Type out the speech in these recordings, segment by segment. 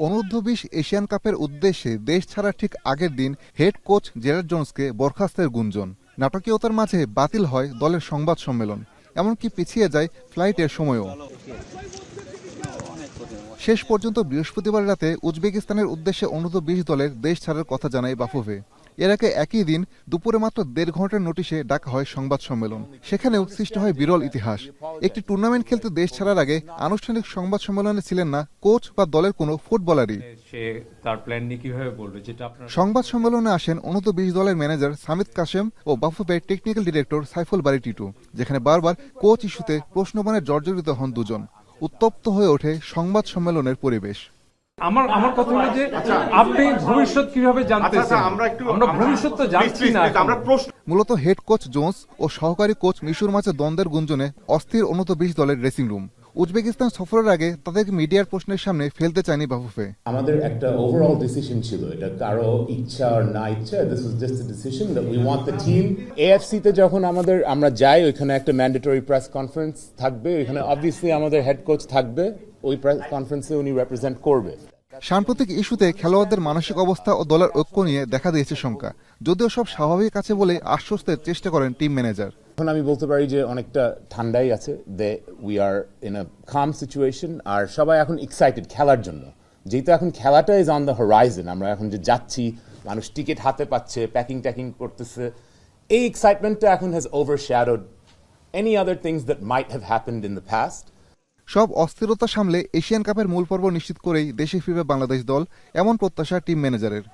অনূর্ধ্ব-20 Asian কাপের উদ্দেশ্যে দেশ ছাড়ার ঠিক আগের দিন হেড কোচ জেরার্ড জোন্সকে বরখাস্তের গুঞ্জন। নাটকীয়তার মাঝে বাতিল হয় দলের সংবাদ সম্মেলন, এমনকি পিছিয়ে যায় ফ্লাইটের সময়ও। শেষ পর্যন্ত বৃহস্পতিবার রাতে উজবেকিস্তানের উদ্দেশ্যে অনূর্ধ্ব-20 দলের দেশ ছাড়ার কথা জানায় বাফুফে। এর আগে একই দিন দুপুরে মাত্র 1.5 ঘন্টার নোটিশে ডাকা হয় সংবাদ সম্মেলন। সেখানেও সৃষ্টি হয় বিরল ইতিহাস। একটি টুর্নামেন্ট খেলতে দেশ ছাড়ার আগে আনুষ্ঠানিক সংবাদ সম্মেলনে ছিলেন না কোচ বা দলের কোনো ফুটবলারই। সংবাদ সম্মেলনে আসেন অনূর্ধ্ব-20 দলের ম্যানেজার সামিত কাশেম ও বাফুফের টেকনিক্যাল ডিরেক্টর সাইফুল বারী টিটু, যেখানে বারবার কোচ ইস্যুতে প্রশ্নবাণে জর্জরিত হন দুজন। উত্তপ্ত হয়ে ওঠে সংবাদ সম্মেলনের পরিবেশ। আমার কথা হলো যে আপনি ভবিষ্যৎ কিভাবে জানতেছেন? আমরা ভবিষ্যৎ তো জানছি না। মূলত হেড কোচ জোন্স ও সহকারী কোচ মিশুর মাঝে দ্বন্দ্বের গুঞ্জনে অস্থির অনূর্ধ্ব-20 দলের ড্রেসিং রুম। উজবেকিস্তান সফরের আগে তাদেরকে মিডিয়ার প্রশ্নের সামনে ফেলতে চায়নি বাফুফে। আমাদের একটা ওভারঅল ডিসিশন ছিল, এটা কারো ইচ্ছা আর না ইচ্ছা, this was just a decision that we want the team. AFC তে যখন আমরা যাই, ওইখানে একটা ম্যান্ডেটরি প্রেস কনফারেন্স থাকবে, ওইখানে অবভিয়াসলি আমাদের হেড কোচ থাকবে, ওই প্রেস কনফারেন্সে উনি রিপ্রেজেন্ট করবে। সাম্প্রতিক ইস্যুতে খেলোয়াড়দের মানসিক অবস্থা ও দলের ঐক্য নিয়ে দেখা দিয়েছে শঙ্কা, যদিও সব স্বাভাবিক আছে বলে আশ্বস্তের চেষ্টা করেন টিম ম্যানেজার। এখন আমি বলতে পারি যে অনেকটা ঠান্ডাই আছে, they we are in a calm situation. আর সবাই এখন এক্সাইটেড খেলার জন্য, যেহেতু এখন খেলাটা ইজ অন দ্য হরাইজন। আমরা এখন যে যাচ্ছি, মানুষ টিকিট হাতে পাচ্ছে, প্যাকিং করতেছে, এই এক্সাইটমেন্টটা এখন has overshadowed any other things that might have happened in the past. সব অস্থিরতা সামলে এশিয়ান কাপের মূল পর্ব নিশ্চিত করেই দেশে ফিরবে বাংলাদেশ দল, এমন প্রত্যাশা টিম ম্যানেজারের।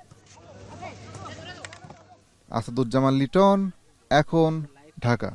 আসাদুজ্জামান লিটন, এখন, ঢাকা।